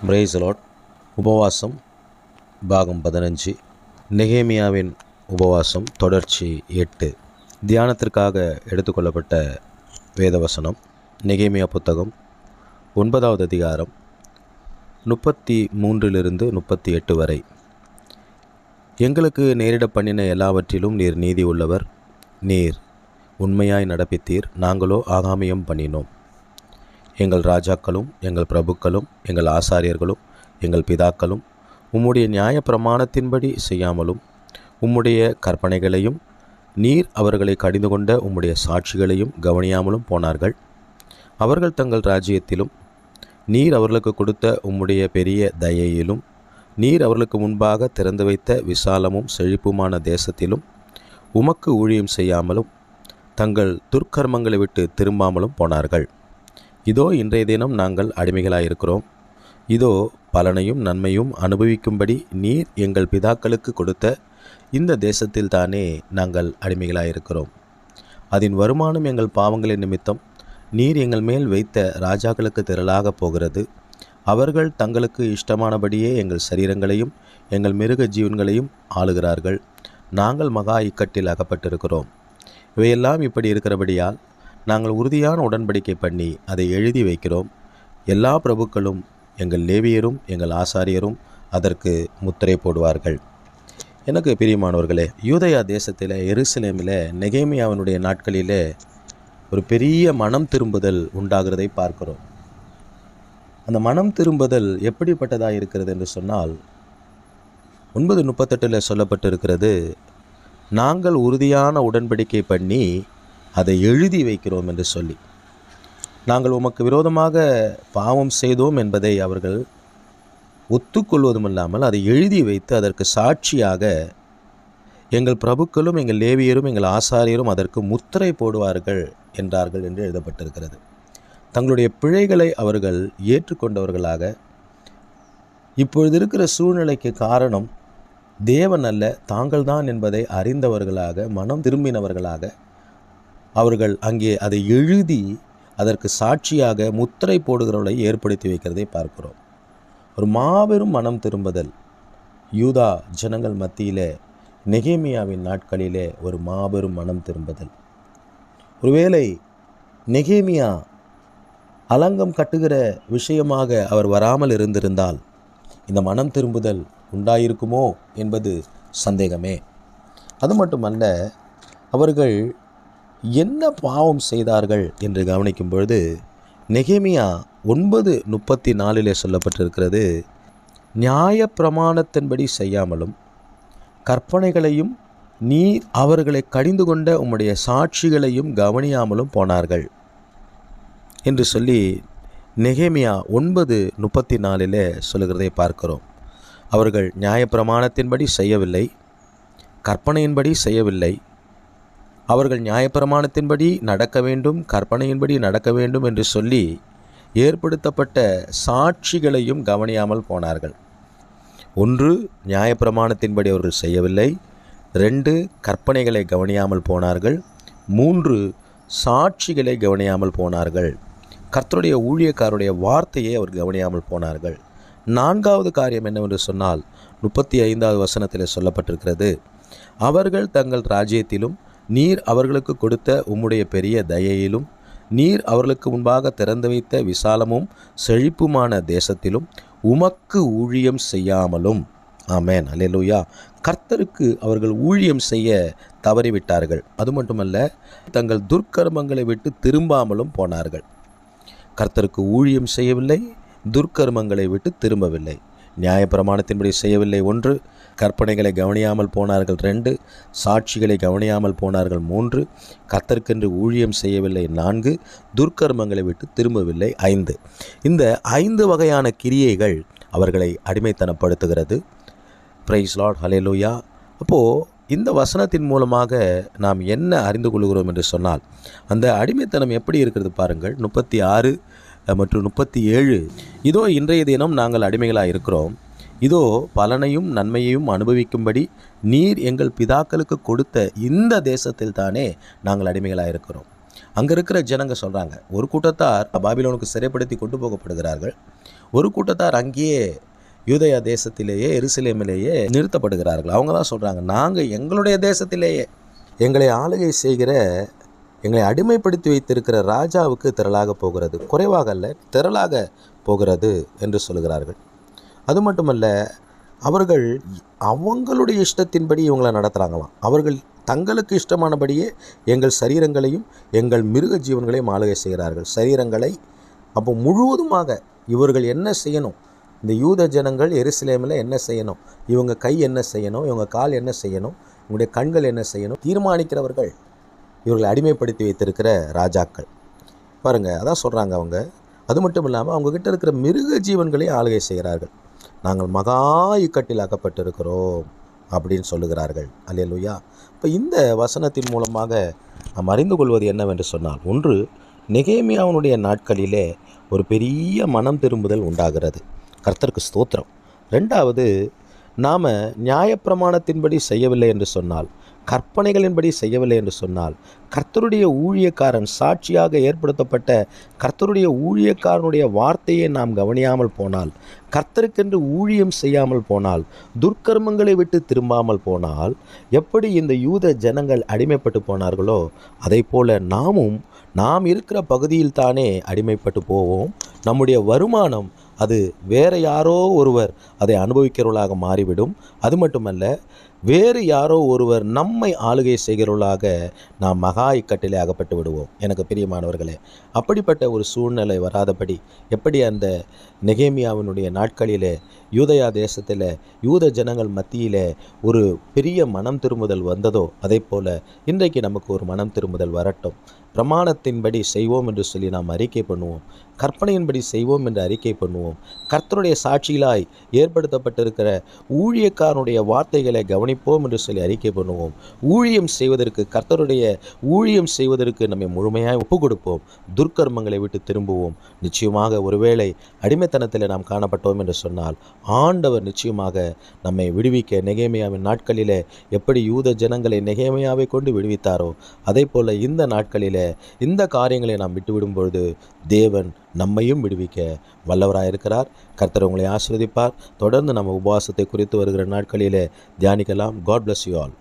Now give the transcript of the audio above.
Praise the Lord. உபவாசம் பாகம் 15. நெகேமியாவின் உபவாசம் தொடர்ச்சி 8. தியானத்திற்காக எடுத்துக்கொள்ளப்பட்ட வேதவசனம் நெகேமியா புத்தகம் 9வது அதிகாரம் 33 38 வரை. எங்களுக்கு நேரிட பண்ணின எல்லாவற்றிலும் நீர் நீதி உள்ளவர், நீர் உண்மையாய் நடப்பித்தீர், நாங்களோ ஆகாமியம் பண்ணினோம். எங்கள் ராஜாக்களும் எங்கள் பிரபுக்களும் எங்கள் ஆசாரியர்களும் எங்கள் பிதாக்களும் உம்முடைய நியாய பிரமாணத்தின்படி செய்யாமலும் உம்முடைய கற்பனைகளையும் நீர் அவர்களை கடிந்து கொண்ட உம்முடைய சாட்சிகளையும் கவனியாமலும் போனார்கள். அவர்கள் தங்கள் ராஜ்யத்திலும் நீர் அவர்களுக்கு கொடுத்த உம்முடைய பெரிய தயையிலும் நீர் அவர்களுக்கு முன்பாக திறந்து வைத்த விசாலமும் செழிப்புமான தேசத்திலும் உமக்கு ஊழியம் செய்யாமலும் தங்கள் துர்க்கர்மங்களை விட்டு திரும்பாமலும் போனார்கள். இதோ இன்றைய தினம் நாங்கள் அடிமைகளாயிருக்கிறோம். இதோ பலனையும் நன்மையும் அனுபவிக்கும்படி நீர் எங்கள் பிதாக்களுக்கு கொடுத்த இந்த தேசத்தில் தானே நாங்கள் அடிமைகளாயிருக்கிறோம். அதன் வருமானம் எங்கள் பாவங்களின் நிமித்தம் நீர் எங்கள் மேல் வைத்த ராஜாக்களுக்கு திரளாக போகிறது. அவர்கள் தங்களுக்கு இஷ்டமானபடியே எங்கள் சரீரங்களையும் எங்கள் மிருக ஜீவன்களையும் ஆளுகிறார்கள். நாங்கள் மகா இக்கட்டில் அகப்பட்டிருக்கிறோம். இவையெல்லாம் இப்படி இருக்கிறபடியால் நாங்கள் உறுதியான உடன்படிக்கை பண்ணி அதை எழுதி வைக்கிறோம். எல்லா பிரபுக்களும் எங்கள் லேவியரும் எங்கள் ஆசாரியரும் அதற்கு முத்திரை போடுவார்கள். எனக்கு பிரியமானவர்களே, யூதயா தேசத்தில் எருசலேமில் நெகேமியாவினுடைய நாட்களில் ஒரு பெரிய மனம் திரும்புதல் உண்டாகிறதை பார்க்கிறோம். அந்த மனம் திரும்புதல் எப்படிப்பட்டதாக இருக்கிறது என்று சொன்னால் 9:38 சொல்லப்பட்டிருக்கிறது, நாங்கள் உறுதியான உடன்படிக்கை பண்ணி அதை எழுதி வைக்கிறோம் என்று சொல்லி. நாங்கள் உமக்கு விரோதமாக பாவம் செய்தோம் என்பதை அவர்கள் ஒத்துக்கொள்வதும் இல்லாமல் அதை எழுதி வைத்து அதற்கு சாட்சியாக எங்கள் பிரபுக்களும் எங்கள் லேவியரும் எங்கள் ஆசாரியரும் அதற்கு முத்திரை போடுவார்கள் என்றார்கள் என்று எழுதப்பட்டிருக்கிறது. தங்களுடைய பிழைகளை அவர்கள் ஏற்றுக்கொண்டவர்களாக, இப்பொழுது இருக்கிற சூழ்நிலைக்கு காரணம் தேவன் அல்ல தாங்கள்தான் என்பதை அறிந்தவர்களாக, மனம் திரும்பினவர்களாக அவர்கள் அங்கே அதை எழுதி அதற்கு சாட்சியாக முத்திரை போடுகிறவர்களை ஏற்படுத்தி வைக்கிறதை பார்க்கிறோம். ஒரு மாபெரும் மனம் திரும்புதல் யூதா ஜனங்கள் மத்தியிலே நெகேமியாவின் நாட்களிலே ஒரு மாபெரும் மனம் திரும்புதல். ஒருவேளை நெகேமியா அலங்கம் கட்டுகிற விஷயமாக அவர் வராமல் இருந்திருந்தால் இந்த மனம் திரும்புதல் உண்டாயிருக்குமோ என்பது சந்தேகமே. அது மட்டுமல்ல, அவர்கள் என்ன பாவம் செய்தார்கள் என்று கவனிக்கும் பொழுது நெகேமியா 9:34 சொல்லப்பட்டிருக்கிறது, நியாய பிரமாணத்தின்படி செய்யாமலும் கற்பனைகளையும் நீர் அவர்களை கடிந்து கொண்ட உம்முடைய சாட்சிகளையும் கவனியாமலும் போனார்கள் என்று சொல்லி நெகேமியா 9:34 சொல்லுகிறதை பார்க்கிறோம். அவர்கள் நியாயப்பிரமாணத்தின்படி செய்யவில்லை, கற்பனையின்படி செய்யவில்லை. அவர்கள் நியாயப்பிரமாணத்தின்படி நடக்க வேண்டும், கற்பனையின்படி நடக்க வேண்டும் என்று சொல்லி ஏற்படுத்தப்பட்ட சாட்சிகளையும் கவனியாமல் போனார்கள். 1, நியாயப்பிரமாணத்தின்படி அவர்கள் செய்யவில்லை. 2, கற்பனைகளை கவனியாமல் போனார்கள். 3, சாட்சிகளை கவனியாமல் போனார்கள். கர்த்தருடைய ஊழியக்காரருடைய வார்த்தையை அவர் கவனியாமல் போனார்கள். 4வது காரியம் என்னவென்று சொன்னால் 35வது வசனத்தில் சொல்லப்பட்டிருக்கிறது, அவர்கள் தங்கள் ராஜ்யத்திலும் நீர் அவர்களுக்கு கொடுத்த உம்முடைய பெரிய தயையிலும் நீர் அவர்களுக்கு முன்பாக திறந்து வைத்த விசாலமும் செழிப்புமான தேசத்திலும் உமக்கு ஊழியம் செய்யாமலும். ஆமென், அல்லேலூயா. கர்த்தருக்கு அவர்கள் ஊழியம் செய்ய தவறிவிட்டார்கள். அது மட்டுமல்ல, தங்கள் துர்க்கர்மங்களை விட்டு திரும்பாமலும் போனார்கள். கர்த்தருக்கு ஊழியம் செய்யவில்லை, துர்க்கர்மங்களை விட்டு திரும்பவில்லை. நியாயப்பிரமாணத்தின்படி செய்யவில்லை 1, கற்பனைகளை கவனியாமல் போனார்கள் 2, சாட்சிகளை கவனியாமல் போனார்கள் 3, கர்த்தருக்கென்று ஊழியம் செய்யவில்லை 4, துர்க்கர்மங்களை விட்டு திரும்பவில்லை 5. இந்த 5 வகையான கிரியைகள் அவர்களை அடிமைத்தனப்படுத்துகிறது. பிரைஸ் லார்ட், ஹல்லேலூயா. அப்போது இந்த வசனத்தின் மூலமாக நாம் என்ன அறிந்து கொள்கிறோம் என்று சொன்னால், அந்த அடிமைத்தனம் எப்படி இருக்கிறது பாருங்கள். 36 மற்றும் 37, இதோ இன்றைய தினம் நாங்கள் அடிமைகளாக இருக்கிறோம். இதோ பலனையும் நன்மையையும் அனுபவிக்கும்படி நீர் எங்கள் பிதாக்களுக்கு கொடுத்த இந்த தேசத்தில் தானே நாங்கள் அடிமைகளாக இருக்கிறோம். அங்கே இருக்கிற ஜனங்க சொல்கிறாங்க, ஒரு கூட்டத்தார் பாபிலோனுக்கு சிறைப்படுத்தி கொண்டு போகப்படுகிறார்கள், ஒரு கூட்டத்தார் அங்கேயே யூதயா தேசத்திலேயே எருசலேமிலேயே நிறுத்தப்படுகிறார்கள். அவங்க தான் சொல்கிறாங்க, நாங்கள் எங்களுடைய தேசத்திலேயே எங்களை ஆளுகை செய்கிற, எங்களை அடிமைப்படுத்தி வைத்திருக்கிற ராஜாவுக்கு திரளாக போகிறது, குறைவாக அல்ல திரளாக போகிறது என்று சொல்கிறார்கள். அது மட்டுமல்ல, அவர்கள் அவங்களுடைய இஷ்டத்தின்படி இவங்களை நடத்துகிறாங்களாம். அவர்கள் தங்களுக்கு இஷ்டமானபடியே எங்கள் சரீரங்களையும் எங்கள் மிருக ஜீவன்களையும் ஆளுகை செய்கிறார்கள். சரீரங்களை அப்போ முழுவதுமாக இவர்கள் என்ன செய்யணும், இந்த யூத ஜனங்கள் எருசலேமில் என்ன செய்யணும், இவங்க கை என்ன செய்யணும், இவங்க கால் என்ன செய்யணும், இவங்களுடைய கண்கள் என்ன செய்யணும் தீர்மானிக்கிறவர்கள் இவர்களை அடிமைப்படுத்தி வைத்திருக்கிற ராஜாக்கள். பாருங்கள், அதான் சொல்கிறாங்க அவங்க. அது மட்டும் இல்லாமல் அவங்கக்கிட்ட இருக்கிற மிருக ஜீவன்களையும் ஆளுகை செய்கிறார்கள். நாங்கள் மகா இக்கட்டில் அகப்பட்டிருக்கிறோம் அப்படின்னு சொல்லுகிறார்கள். அல்லேலூயா. இப்போ இந்த வசனத்தின் மூலமாக நாம் அறிந்து கொள்வது என்னவென்று சொன்னால், ஒன்று, நெகேமியாவினுடைய நாட்களிலே ஒரு பெரிய மனம் திரும்புதல் உண்டாகிறது. கர்த்தருக்கு ஸ்தோத்திரம். ரெண்டாவது, நாம் நியாயப்பிரமாணத்தின்படி செய்யவில்லை என்று சொன்னால், கற்பனைகளின்படி செய்யவில்லை என்று சொன்னால், கர்த்தருடைய ஊழியக்காரன் சாட்சியாக ஏற்படுத்தப்பட்ட கர்த்தருடைய ஊழியக்காரனுடைய வார்த்தையை நாம் கவனியாமல் போனால், கர்த்தருக்கென்று ஊழியம் செய்யாமல் போனால், துர்க்கர்மங்களை விட்டு திரும்பாமல் போனால், எப்படி இந்த யூத ஜனங்கள் அடிமைப்பட்டு போனார்களோ அதை போல நாம் இருக்கிற பகுதியில் தானே அடிமைப்பட்டு போவோம். நம்முடைய வருமானம் அது வேறு யாரோ ஒருவர் அதை அனுபவிக்கிறவர்களாக மாறிவிடும். அது மட்டுமல்ல, வேறு யாரோ ஒருவர் நம்மை ஆளுகை செய்கிறவர்களாக நாம் மகா இக்கட்டிலே அகப்பட்டு விடுவோம். எனக்கு பிரியமானவர்களே, அப்படிப்பட்ட ஒரு சூழ்நிலை வராதபடி எப்படி அந்த நெகேமியாவினுடைய நாட்களிலே யூதயா தேசத்தில் யூத ஜனங்கள் மத்தியிலே ஒரு பெரிய மனம் திரும்புதல் வந்ததோ அதே போல் இன்றைக்கு நமக்கு ஒரு மனம் திரும்புதல் வரட்டும். பிரமாணத்தின்படி செய்வோம் என்று சொல்லி நாம் அறிக்கை பண்ணுவோம், கற்பனையின்படி செய்வோம் என்று அறிக்கை பண்ணுவோம். கர்த்தருடைய சாட்சிகளாய் ஏற்படுத்தப்பட்டிருக்கிற ஊழியக்காரனுடைய வார்த்தைகளை கவனிப்போம் என்று சொல்லி அறிக்கை பண்ணுவோம். ஊழியம் செய்வதற்கு, கர்த்தருடைய ஊழியம் செய்வதற்கு நம்மை முழுமையாக ஒப்பு கொடுப்போம். துர்க்கர்மங்களை விட்டு திரும்புவோம். நிச்சயமாக ஒருவேளை அடிமைத்தனத்தில் நாம் காணப்பட்டோம் என்று சொன்னால் ஆண்டவர் நிச்சயமாக நம்மை விடுவிக்க, நெகேமியாவின் நாட்களிலே எப்படி யூத ஜனங்களை நெகேமியாவை கொண்டு விடுவித்தாரோ அதே போல் இந்த நாட்களிலே இந்த காரியங்களை நாம் விட்டுவிடும் பொழுது தேவன் நம்மையும் விடுவிக்க வல்லவராயிருக்கிறார். கர்த்தர் உங்களை ஆசீர்வதிப்பார். தொடர்ந்து நம்ம உபவாசத்தை குறித்து வருகிற நாட்களிலே தியானிக்கலாம். God bless you all.